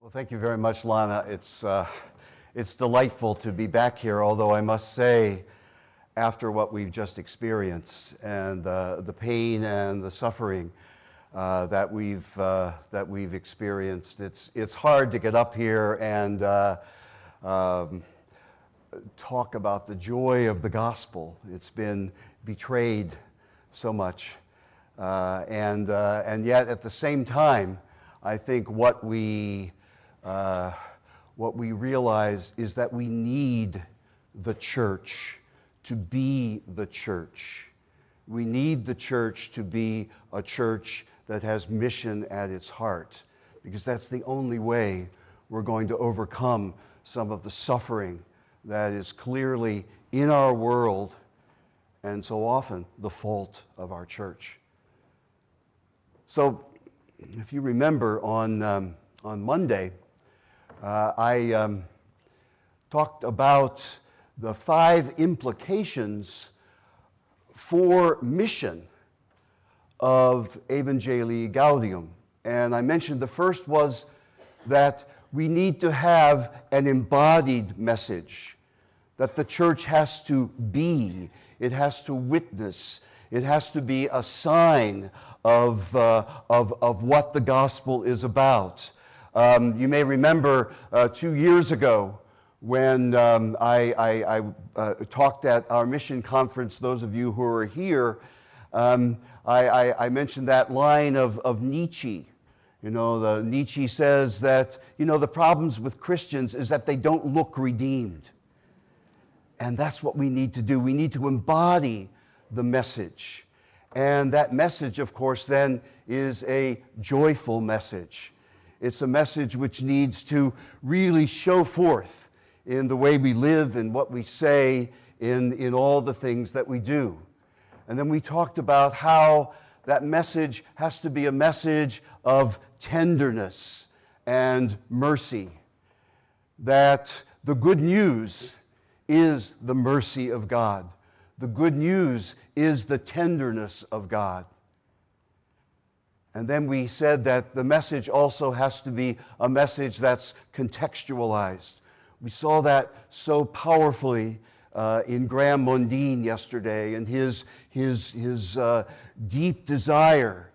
Well, thank you very much, Lana. It's delightful to be back here, although I must say, after what we've just experienced and the pain and the suffering that we've experienced, it's hard to get up here and talk about the joy of the gospel. It's been betrayed so much, and yet at the same time, I think what we realize is that we need the church to be the church. We need the church to be a church that has mission at its heart, because that's the only way we're going to overcome some of the suffering that is clearly in our world and so often the fault of our church. So, if you remember on Monday, I talked about the 5 implications for mission of Evangelii Gaudium. And I mentioned the first was that we need to have an embodied message, that the church has to be, it has to witness, it has to be a sign of what the gospel is about. You may remember 2 years ago when I talked at our mission conference, those of you who are here, I mentioned that line of Nietzsche. You know, Nietzsche says that, the problems with Christians is that they don't look redeemed. And that's what we need to do. We need to embody the message. And that message, of course, then is a joyful message. It's a message which needs to really show forth in the way we live and what we say, in all the things that we do. And then we talked about how that message has to be a message of tenderness and mercy. That the good news is the mercy of God. The good news is the tenderness of God. And then we said that the message also has to be a message that's contextualized. We saw that so powerfully in Graham Mondine yesterday, and his deep desire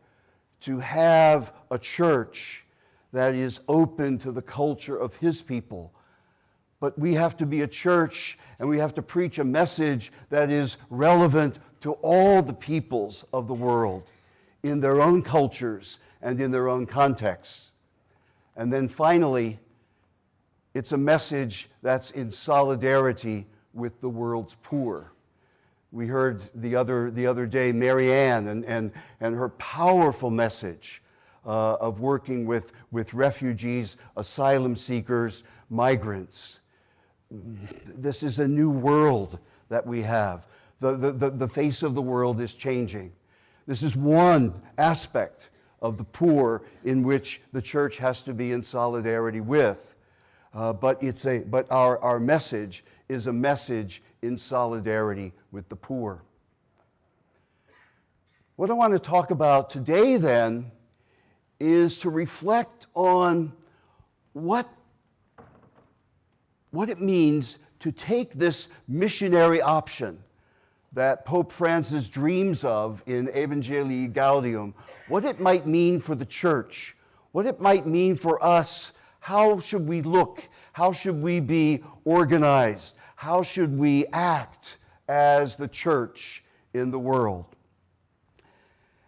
to have a church that is open to the culture of his people. But we have to be a church, and we have to preach a message that is relevant to all the peoples of the world, in their own cultures and in their own contexts. And then finally, it's a message that's in solidarity with the world's poor. We heard the other day Marianne and her powerful message of working with refugees, asylum seekers, migrants. This is a new world that we have. The face of the world is changing. This is one aspect of the poor in which the church has to be in solidarity with. But our message is a message in solidarity with the poor. What I want to talk about today then is to reflect on what it means to take this missionary option that Pope Francis dreams of in Evangelii Gaudium, what it might mean for the church, what it might mean for us. How should we look? How should we be organized? How should we act as the church in the world?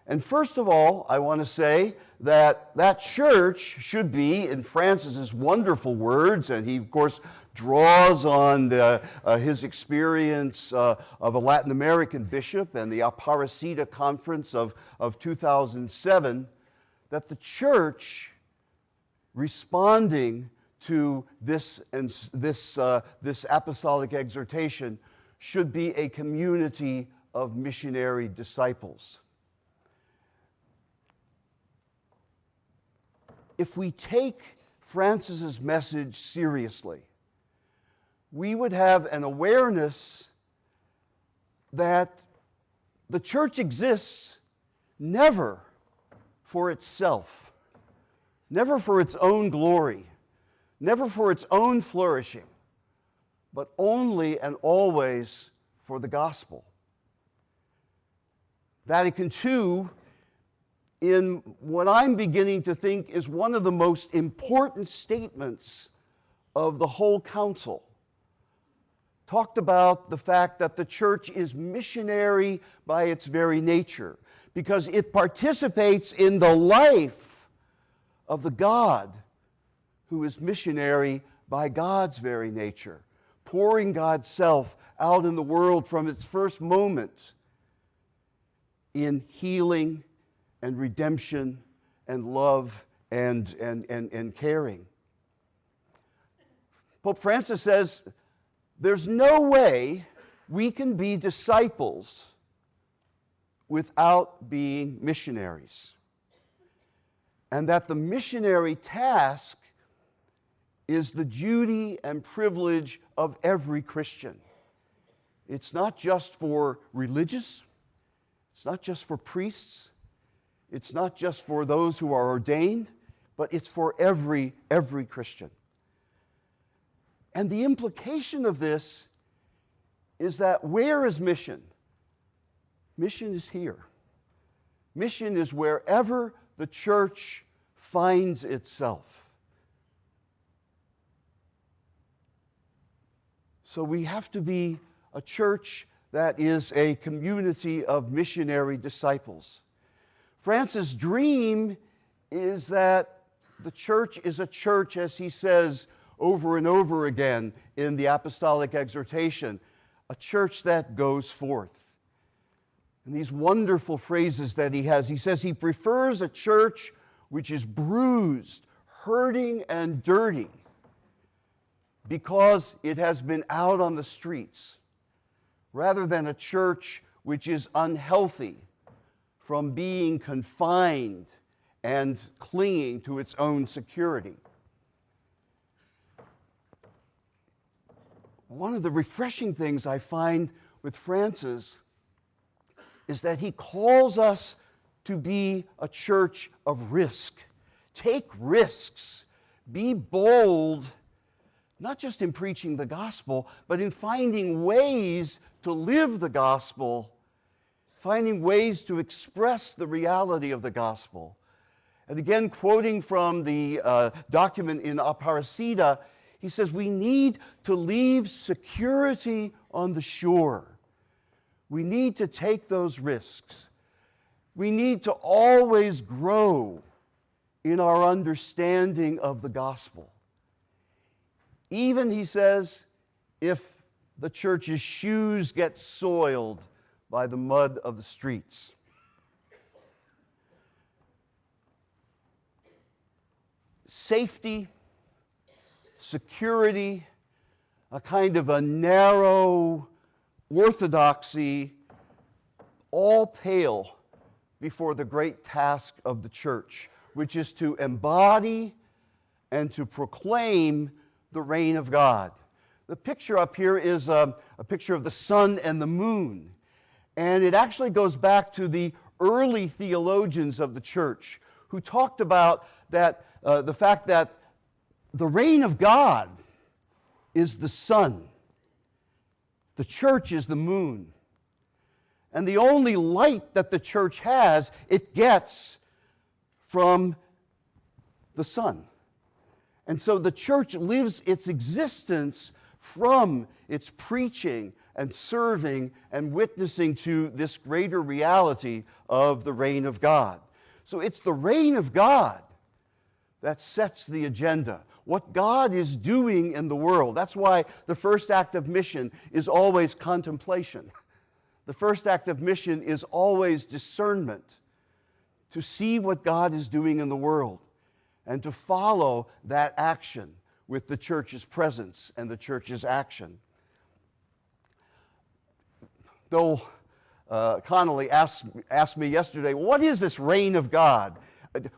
And first of all, I want to say that that church should be, in Francis's wonderful words, and he, of course, draws on his experience of a Latin American bishop and the Aparecida Conference of 2007, that the church, responding to this apostolic exhortation, should be a community of missionary disciples. If we take Francis's message seriously, we would have an awareness that the church exists never for itself, never for its own glory, never for its own flourishing, but only and always for the gospel. Vatican II, in what I'm beginning to think is one of the most important statements of the whole council, talked about the fact that the church is missionary by its very nature, because it participates in the life of the God who is missionary by God's very nature, pouring God's self out in the world from its first moment in healing and redemption and love and caring. Pope Francis says there's no way we can be disciples without being missionaries, and that the missionary task is the duty and privilege of every Christian. It's not just for religious, it's not just for priests, it's not just for those who are ordained, but it's for every Christian. And the implication of this is that where is mission? Mission is here. Mission is wherever the church finds itself. So we have to be a church that is a community of missionary disciples. Francis' dream is that the church is a church, as he says over and over again in the apostolic exhortation, a church that goes forth. And these wonderful phrases that he has, he says he prefers a church which is bruised, hurting, and dirty because it has been out on the streets, rather than a church which is unhealthy from being confined and clinging to its own security. One of the refreshing things I find with Francis is that he calls us to be a church of risk. Take risks. Be bold, not just in preaching the gospel, but in finding ways to live the gospel, finding ways to express the reality of the gospel. And again, quoting from the document in Aparecida, he says, we need to leave security on the shore. We need to take those risks. We need to always grow in our understanding of the gospel. Even, he says, if the church's shoes get soiled by the mud of the streets. Safety, security, a kind of a narrow orthodoxy, all pale before the great task of the church, which is to embody and to proclaim the reign of God. The picture up here is a picture of the sun and the moon. And it actually goes back to the early theologians of the church who talked about that, the fact that the reign of God is the sun. The church is the moon. And the only light that the church has, it gets from the sun. And so the church lives its existence from its preaching and serving and witnessing to this greater reality of the reign of God. So it's the reign of God that sets the agenda, what God is doing in the world. That's why the first act of mission is always contemplation. The first act of mission is always discernment, to see what God is doing in the world and to follow that action with the church's presence and the church's action. Though Connolly asked me yesterday, what is this reign of God?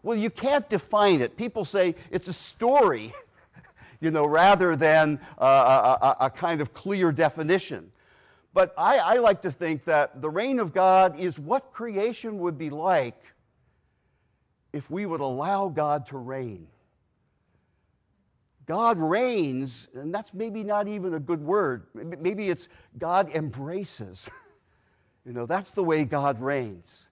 Well, you can't define it. People say it's a story, rather than a kind of clear definition. But I like to think that the reign of God is what creation would be like if we would allow God to reign. God reigns, and that's maybe not even a good word. Maybe it's God embraces. That's the way God reigns.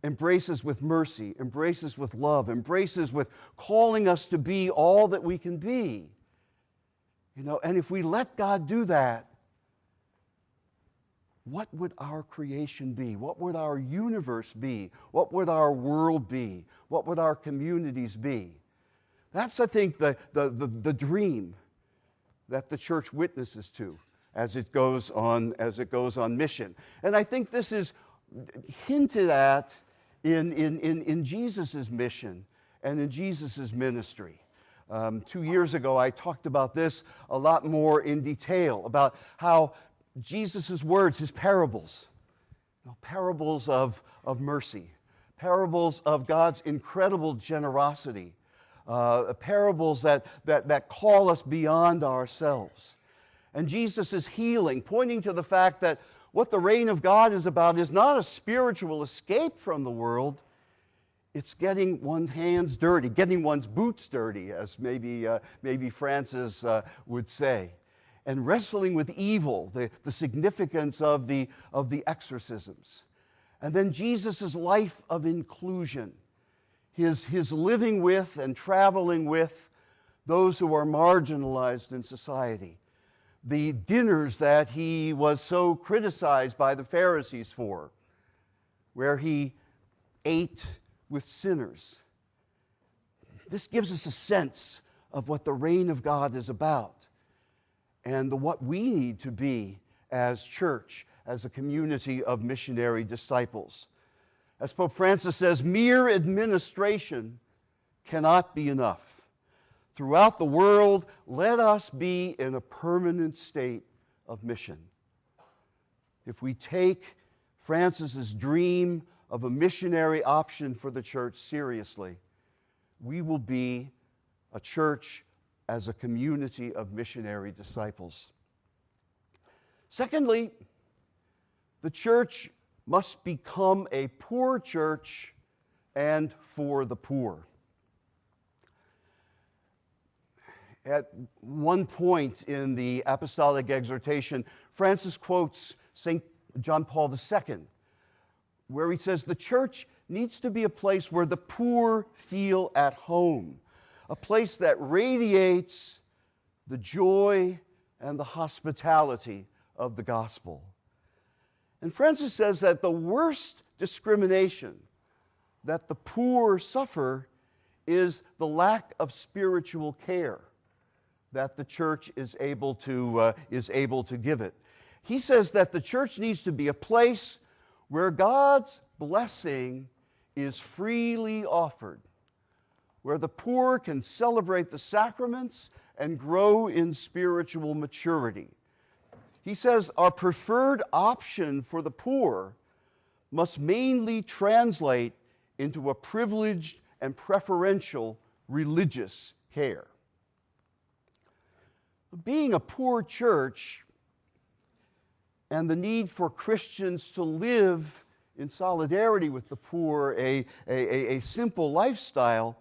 Embraces with mercy, embraces with love, embraces with calling us to be all that we can be. And if we let God do that, what would our creation be? What would our universe be? What would our world be? What would our communities be? That's, I think, the dream that the church witnesses to as it goes on mission. And I think this is hinted at in Jesus' mission and in Jesus' ministry. 2 years ago, I talked about this a lot more in detail, about how Jesus' words, his parables, parables of mercy, parables of God's incredible generosity, parables that call us beyond ourselves. And Jesus' healing, pointing to the fact that what the reign of God is about is not a spiritual escape from the world. It's getting one's hands dirty, getting one's boots dirty, as maybe Francis would say, and wrestling with evil, the significance of the exorcisms. And then Jesus' life of inclusion, his living with and traveling with those who are marginalized in society. The dinners that he was so criticized by the Pharisees for, where he ate with sinners. This gives us a sense of what the reign of God is about and what we need to be as church, as a community of missionary disciples. As Pope Francis says, mere administration cannot be enough. Throughout the world, let us be in a permanent state of mission. If we take Francis's dream of a missionary option for the church seriously, we will be a church as a community of missionary disciples. Secondly, the church must become a poor church and for the poor. At one point in the apostolic exhortation, Francis quotes St. John Paul II, where he says, the church needs to be a place where the poor feel at home, a place that radiates the joy and the hospitality of the gospel. And Francis says that the worst discrimination that the poor suffer is the lack of spiritual care that the church is able to give it. He says that the church needs to be a place where God's blessing is freely offered, where the poor can celebrate the sacraments and grow in spiritual maturity. He says our preferred option for the poor must mainly translate into a privileged and preferential religious care. Being a poor church and the need for Christians to live in solidarity with the poor, a simple lifestyle,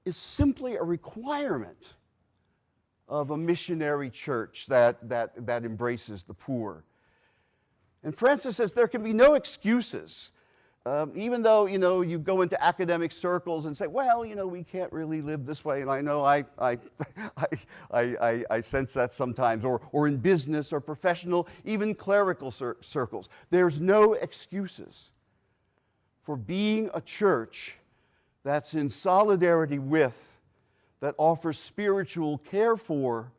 is simply a requirement of a missionary church that embraces the poor. And Francis says there can be no excuses. Even though, you go into academic circles and say, well, we can't really live this way. And I know I sense that sometimes, or in business or professional, even clerical circles. There's no excuses for being a church that's in solidarity with, that offers spiritual care for,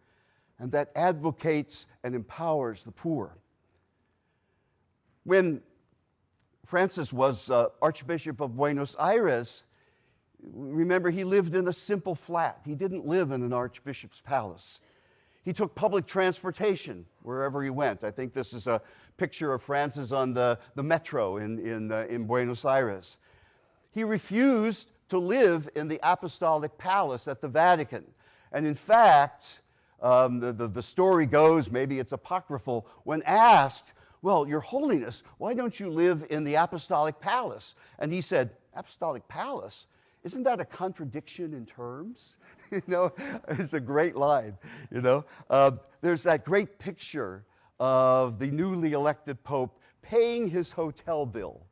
and that advocates and empowers the poor. When Francis was Archbishop of Buenos Aires, remember, he lived in a simple flat. He didn't live in an archbishop's palace. He took public transportation wherever he went. I think this is a picture of Francis on the metro in Buenos Aires. He refused to live in the apostolic palace at the Vatican. And in fact, the story goes, maybe it's apocryphal, when asked, well, Your Holiness, why don't you live in the apostolic palace? And he said, apostolic palace? Isn't that a contradiction in terms? You know, it's a great line, you know. There's that great picture of the newly elected Pope paying his hotel bill.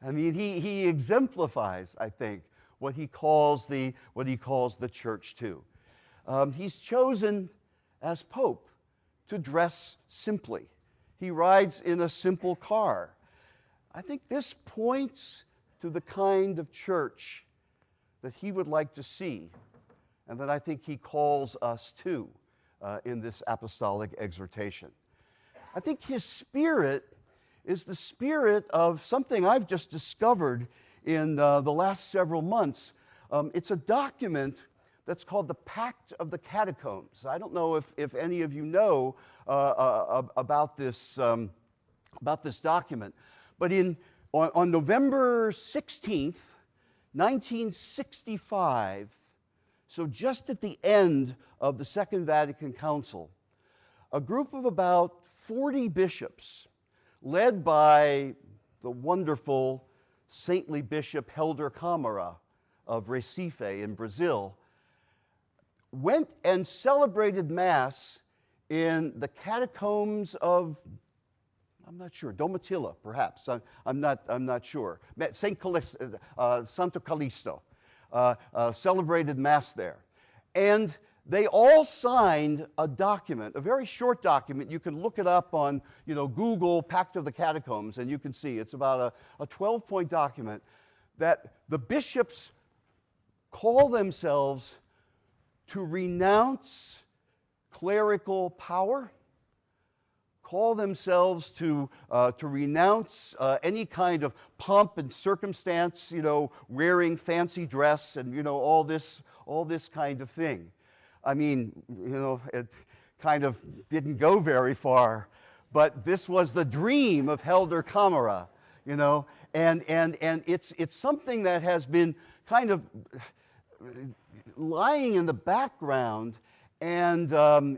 I mean, he exemplifies, I think, what he calls the church too. He's chosen as Pope to dress simply. He rides in a simple car. I think this points to the kind of church that he would like to see, and that I think he calls us to in this apostolic exhortation. I think his spirit is the spirit of something I've just discovered in the last several months. It's a document that's called the Pact of the Catacombs. I don't know if any of you know about this document, but on November 16th, 1965, so just at the end of the Second Vatican Council, a group of about 40 bishops, led by the wonderful saintly Bishop Helder Câmara of Recife in Brazil, went and celebrated Mass in the catacombs of, I'm not sure, Domitilla, perhaps. I'm not sure. Santo Callisto celebrated Mass there. And they all signed a document, a very short document. You can look it up on Google, Pact of the Catacombs, and you can see it's about a 12-point document that the bishops call themselves to renounce clerical power, call themselves to renounce any kind of pomp and circumstance, wearing fancy dress and all this kind of thing. I mean, it kind of didn't go very far, but this was the dream of Helder Câmara, and it's something that has been kind of lying in the background, and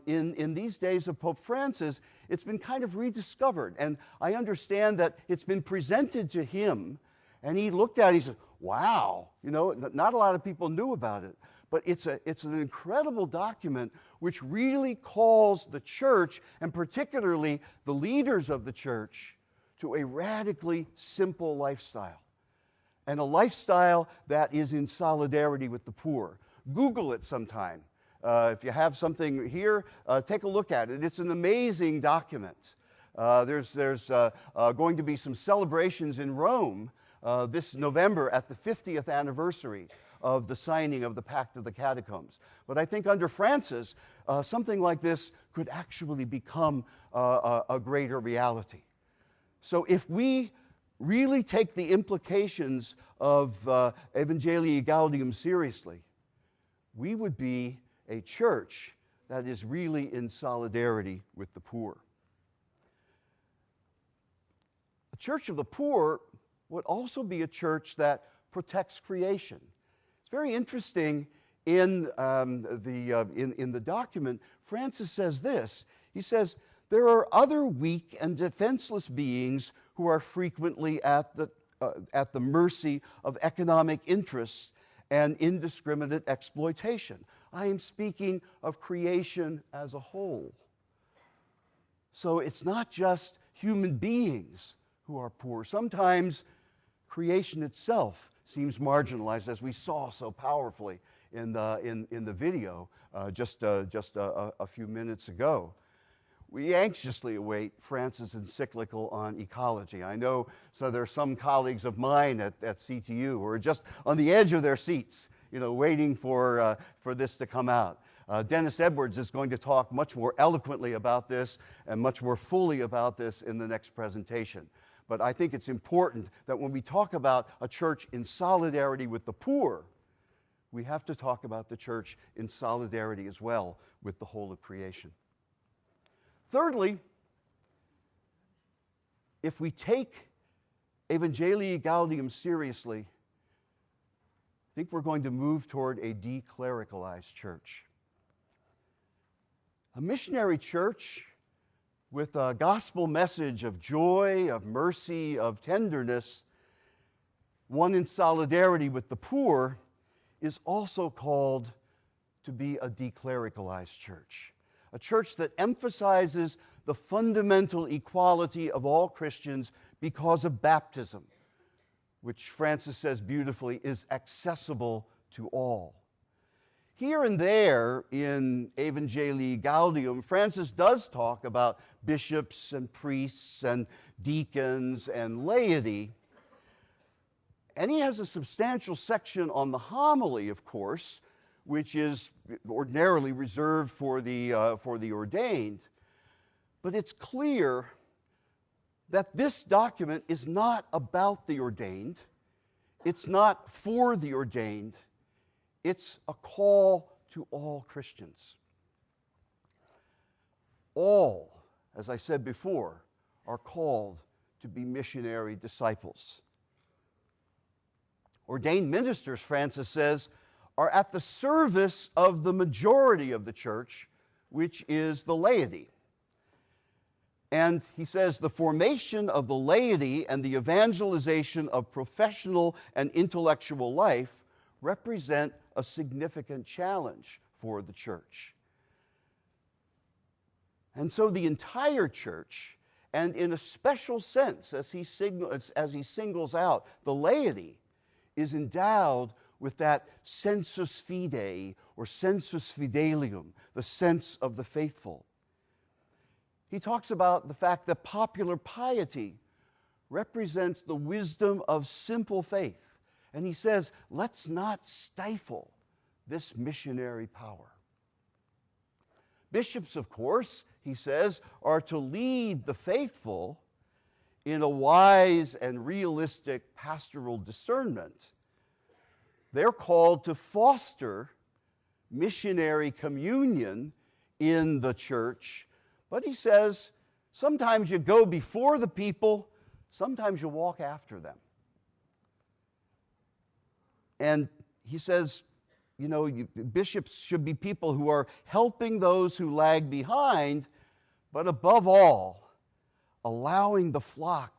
in these days of Pope Francis, it's been kind of rediscovered. And I understand that it's been presented to him, and he looked at it, he said, wow, not a lot of people knew about it. But it's an incredible document which really calls the church, and particularly the leaders of the church, to a radically simple lifestyle. And a lifestyle that is in solidarity with the poor. Google it sometime. If you have something here, take a look at it. It's an amazing document. There's going to be some celebrations in Rome this November at the 50th anniversary of the signing of the Pact of the Catacombs. But I think under Francis, something like this could actually become a greater reality. So if we really take the implications of Evangelii Gaudium seriously, we would be a church that is really in solidarity with the poor. A church of the poor would also be a church that protects creation. It's very interesting in the document. Francis says this. He says, there are other weak and defenseless beings who are frequently at the mercy of economic interests and indiscriminate exploitation. I am speaking of creation as a whole. So it's not just human beings who are poor. Sometimes creation itself seems marginalized, as we saw so powerfully in the video just a few minutes ago. We anxiously await Francis' encyclical on ecology. I know, so there are some colleagues of mine at CTU who are just on the edge of their seats, waiting for this to come out. Dennis Edwards is going to talk much more eloquently about this and much more fully about this in the next presentation. But I think it's important that when we talk about a church in solidarity with the poor, we have to talk about the church in solidarity as well with the whole of creation. Thirdly, if we take Evangelii Gaudium seriously, I think we're going to move toward a de-clericalized church. A missionary church with a gospel message of joy, of mercy, of tenderness, one in solidarity with the poor, is also called to be a de-clericalized church, a church that emphasizes the fundamental equality of all Christians because of baptism, which Francis says beautifully is accessible to all. Here and there in Evangelii Gaudium, Francis does talk about bishops and priests and deacons and laity. And he has a substantial section on the homily, of course, which is ordinarily reserved for the ordained. But it's clear that this document is not about the ordained. It's not for the ordained. It's a call to all Christians. All, as I said before, are called to be missionary disciples. Ordained ministers, Francis says, are at the service of the majority of the church, which is the laity. And he says the formation of the laity and the evangelization of professional and intellectual life represent a significant challenge for the church. And so the entire church, and in a special sense, as he singles out the laity, is endowed with that sensus fidei, or sensus fidelium, the sense of the faithful. He talks about the fact that popular piety represents the wisdom of simple faith. And he says, let's not stifle this missionary power. Bishops, of course, he says, are to lead the faithful in a wise and realistic pastoral discernment. They're called to foster missionary communion in the church. But he says, sometimes you go before the people, sometimes you walk after them. And he says, bishops should be people who are helping those who lag behind, but above all, allowing the flock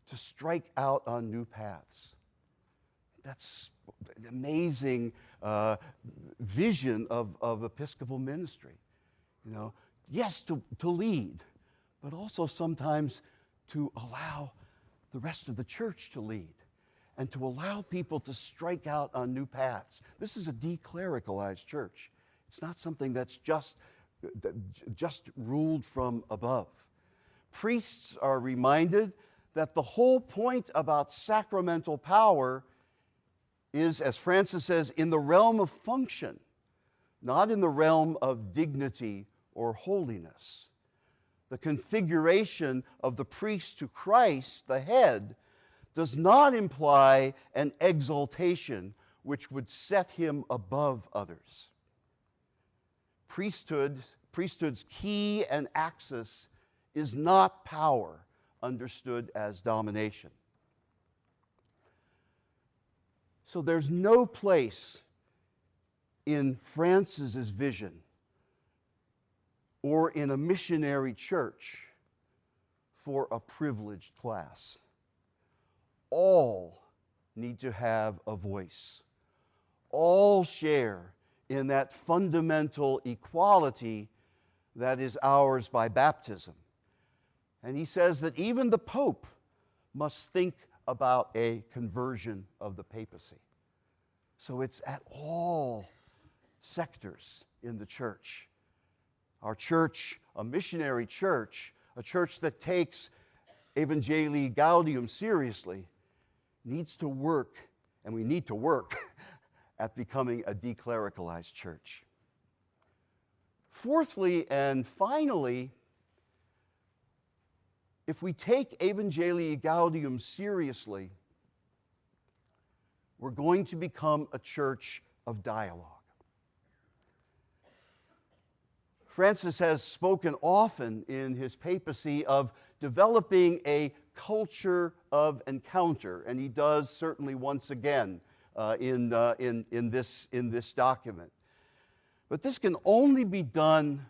to strike out on new paths. That's an amazing vision of episcopal ministry. Yes, to lead, but also sometimes to allow the rest of the church to lead and to allow people to strike out on new paths. This is a de-clericalized church. It's not something that's just ruled from above. Priests are reminded that the whole point about sacramental power is, as Francis says, in the realm of function, not in the realm of dignity or holiness. The configuration of the priest to Christ, the head, does not imply an exaltation which would set him above others. Priesthood's key and axis is not power understood as domination. So there's no place in Francis's vision or in a missionary church for a privileged class. All need to have a voice. All share in that fundamental equality that is ours by baptism. And he says that even the Pope must think about a conversion of the papacy. So it's at all sectors in the church. Our church, a missionary church, a church that takes Evangelii Gaudium seriously, needs to work, and we need to work, at becoming a de-clericalized church. Fourthly and finally, if we take Evangelii Gaudium seriously, we're going to become a church of dialogue. Francis has spoken often in his papacy of developing a culture of encounter, and he does certainly once again in this document. But this can only be done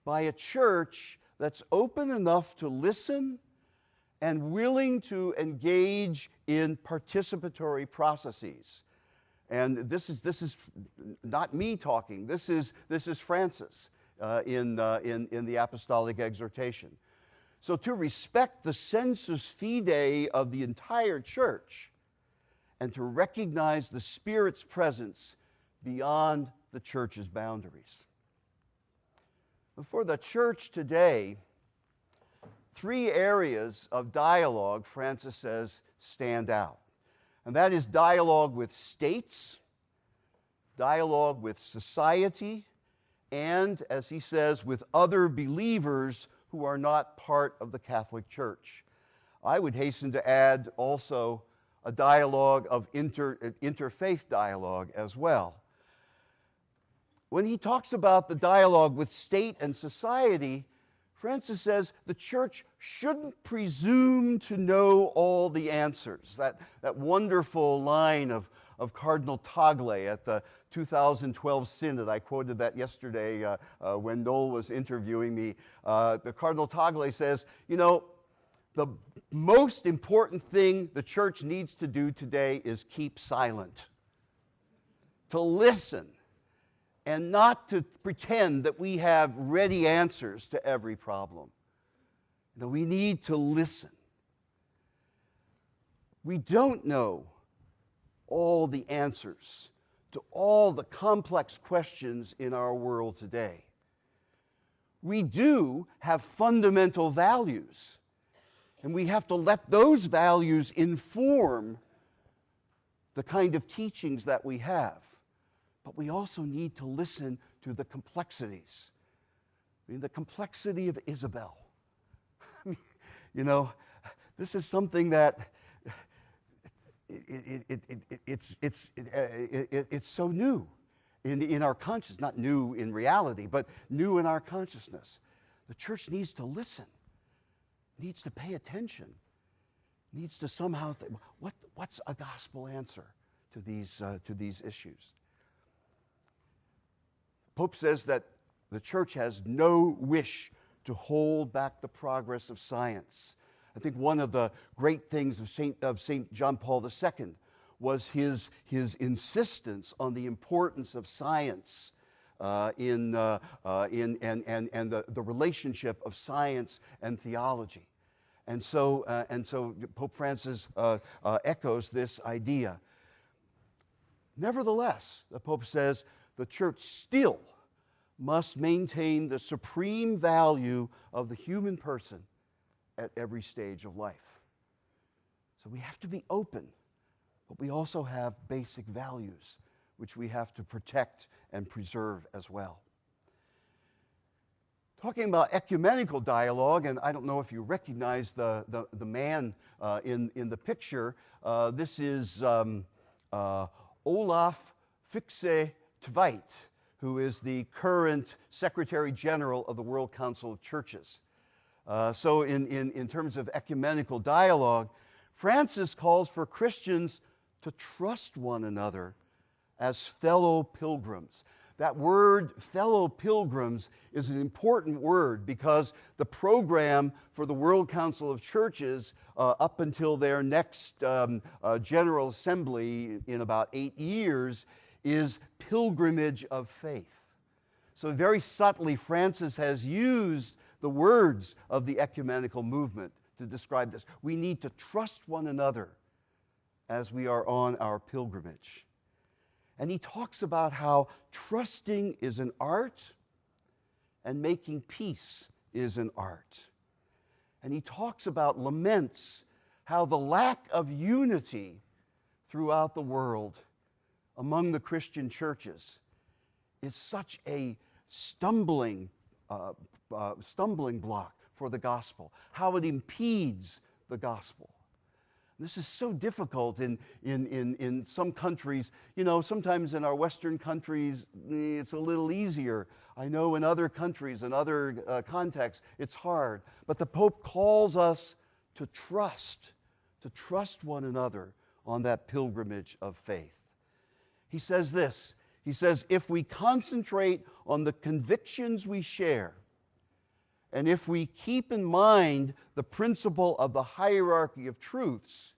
by a church that's open enough to listen and willing to engage in participatory processes. And this is not me talking. This is Francis in the apostolic exhortation. So to respect the sensus fidei of the entire church and to recognize the Spirit's presence beyond the church's boundaries. For the church today, 3 areas of dialogue, Francis says, stand out. And that is dialogue with states, dialogue with society, and, as he says, with other believers who are not part of the Catholic Church. I would hasten to add also a dialogue of interfaith dialogue as well. When he talks about the dialogue with state and society, Francis says the church shouldn't presume to know all the answers. That wonderful line of Cardinal Tagle at the 2012 Synod, I quoted that yesterday when Noel was interviewing me. The Cardinal Tagle says, you know, the most important thing the church needs to do today is keep silent, to listen, and not to pretend that we have ready answers to every problem. You know, we need to listen. We don't know all the answers to all the complex questions in our world today. We do have fundamental values, and we have to let those values inform the kind of teachings that we have. But we also need to listen to the complexities. I mean, the complexity of Isabel. I mean, you know, this is something that it's so new in our consciousness, not new in reality, but new in our consciousness. The church needs to listen, needs to pay attention, needs to somehow think, what's a gospel answer to these issues? Pope says that the church has no wish to hold back the progress of science. I think one of the great things of St. John Paul II was his insistence on the importance of science and the relationship of science and theology. And so Pope Francis echoes this idea. Nevertheless, the Pope says, the church still must maintain the supreme value of the human person at every stage of life. So we have to be open, but we also have basic values which we have to protect and preserve as well. Talking about ecumenical dialogue, and I don't know if you recognize the man in the picture, this is Olaf Fixe Tveit, who is the current Secretary General of the World Council of Churches. So in terms of ecumenical dialogue, Francis calls for Christians to trust one another as fellow pilgrims. That word, fellow pilgrims, is an important word because the program for the World Council of Churches up until their next General Assembly in about 8 years is pilgrimage of faith. So very subtly, Francis has used the words of the ecumenical movement to describe this. We need to trust one another as we are on our pilgrimage. And he talks about how trusting is an art and making peace is an art. And he talks about laments, how the lack of unity throughout the world among the Christian churches is such a stumbling block for the gospel, how it impedes the gospel. This is so difficult in some countries. You know, sometimes in our Western countries, it's a little easier. I know in other countries, in other contexts, it's hard. But the Pope calls us to trust one another on that pilgrimage of faith. He says this, he says, if we concentrate on the convictions we share, and if we keep in mind the principle of the hierarchy of truths,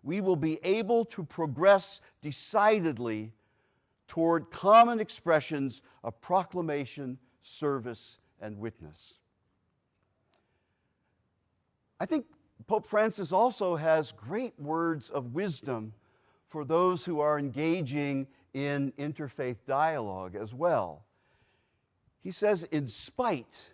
we will be able to progress decidedly toward common expressions of proclamation, service, and witness. I think Pope Francis also has great words of wisdom for those who are engaging in interfaith dialogue as well. He says, in spite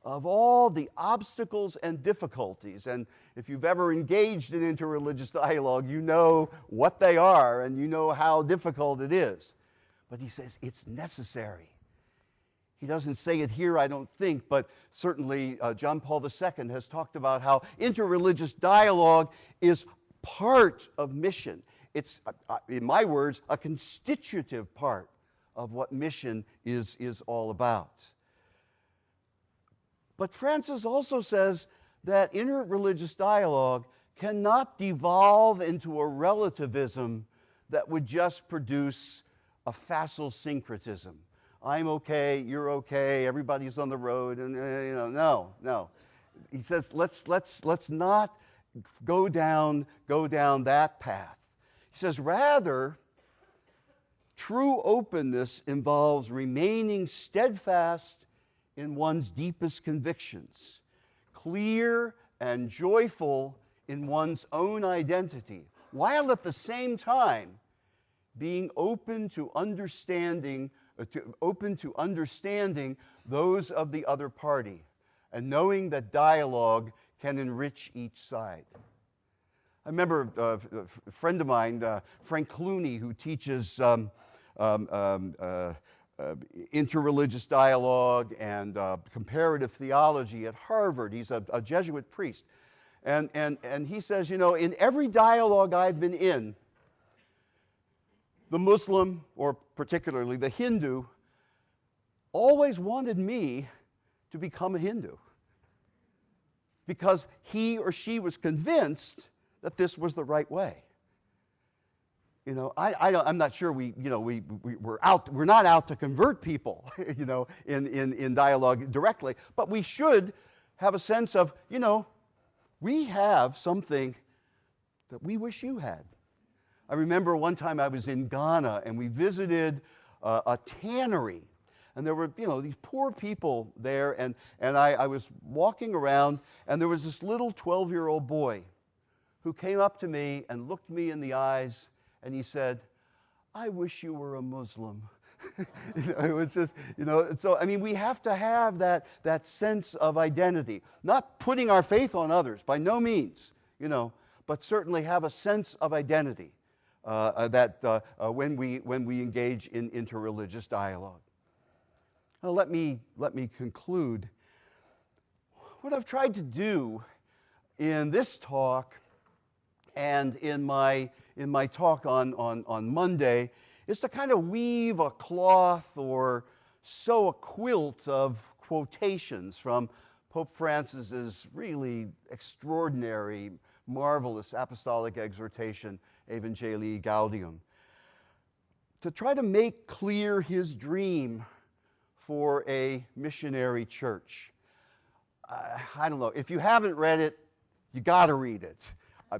of all the obstacles and difficulties, and if you've ever engaged in interreligious dialogue, you know what they are and you know how difficult it is. But he says it's necessary. He doesn't say it here, I don't think, but certainly John Paul II has talked about how interreligious dialogue is part of mission. It's, in my words, a constitutive part of what mission is all about. But Francis also says that interreligious dialogue cannot devolve into a relativism that would just produce a facile syncretism. I'm okay, you're okay, everybody's on the road, and no. He says, let's not go down that path. He says, rather, true openness involves remaining steadfast in one's deepest convictions, clear and joyful in one's own identity, while at the same time being open to understanding those of the other party, and knowing that dialogue can enrich each side. I remember a friend of mine, Frank Clooney, who teaches interreligious dialogue and comparative theology at Harvard. He's a Jesuit priest. And he says, in every dialogue I've been in, the Muslim, or particularly the Hindu, always wanted me to become a Hindu because he or she was convinced that this was the right way. I'm not sure we're not out to convert people, in dialogue directly, but we should have a sense of, we have something that we wish you had. I remember one time I was in Ghana and we visited a tannery, and there were, these poor people there, and I was walking around, and there was this little 12-year-old boy who came up to me and looked me in the eyes, and he said, I wish you were a Muslim. It was just, so, we have to have that sense of identity. Not putting our faith on others, by no means, but certainly have a sense of identity when we engage in interreligious dialogue. Now, let me conclude. What I've tried to do in this talk and in my talk on Monday is to kind of weave a cloth or sew a quilt of quotations from Pope Francis's really extraordinary, marvelous apostolic exhortation, Evangelii Gaudium, to try to make clear his dream for a missionary church. I don't know, if you haven't read it, you got to read it.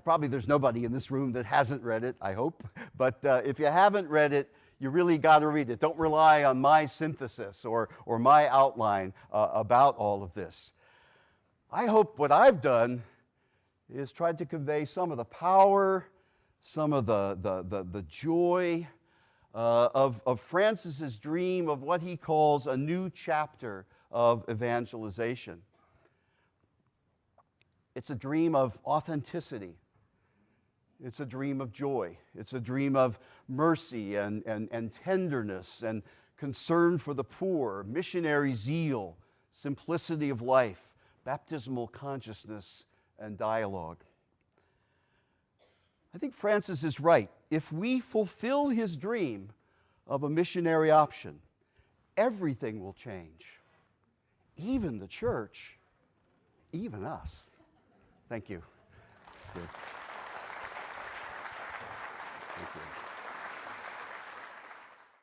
Probably there's nobody in this room that hasn't read it, I hope. But if you haven't read it, you really got to read it. Don't rely on my synthesis or my outline about all of this. I hope what I've done is tried to convey some of the power, some of the joy of Francis's dream of what he calls a new chapter of evangelization. It's a dream of authenticity. It's a dream of joy. It's a dream of mercy and tenderness and concern for the poor, missionary zeal, simplicity of life, baptismal consciousness, and dialogue. I think Francis is right. If we fulfill his dream of a missionary option, everything will change. Even the church, even us. Thank you. Thank you.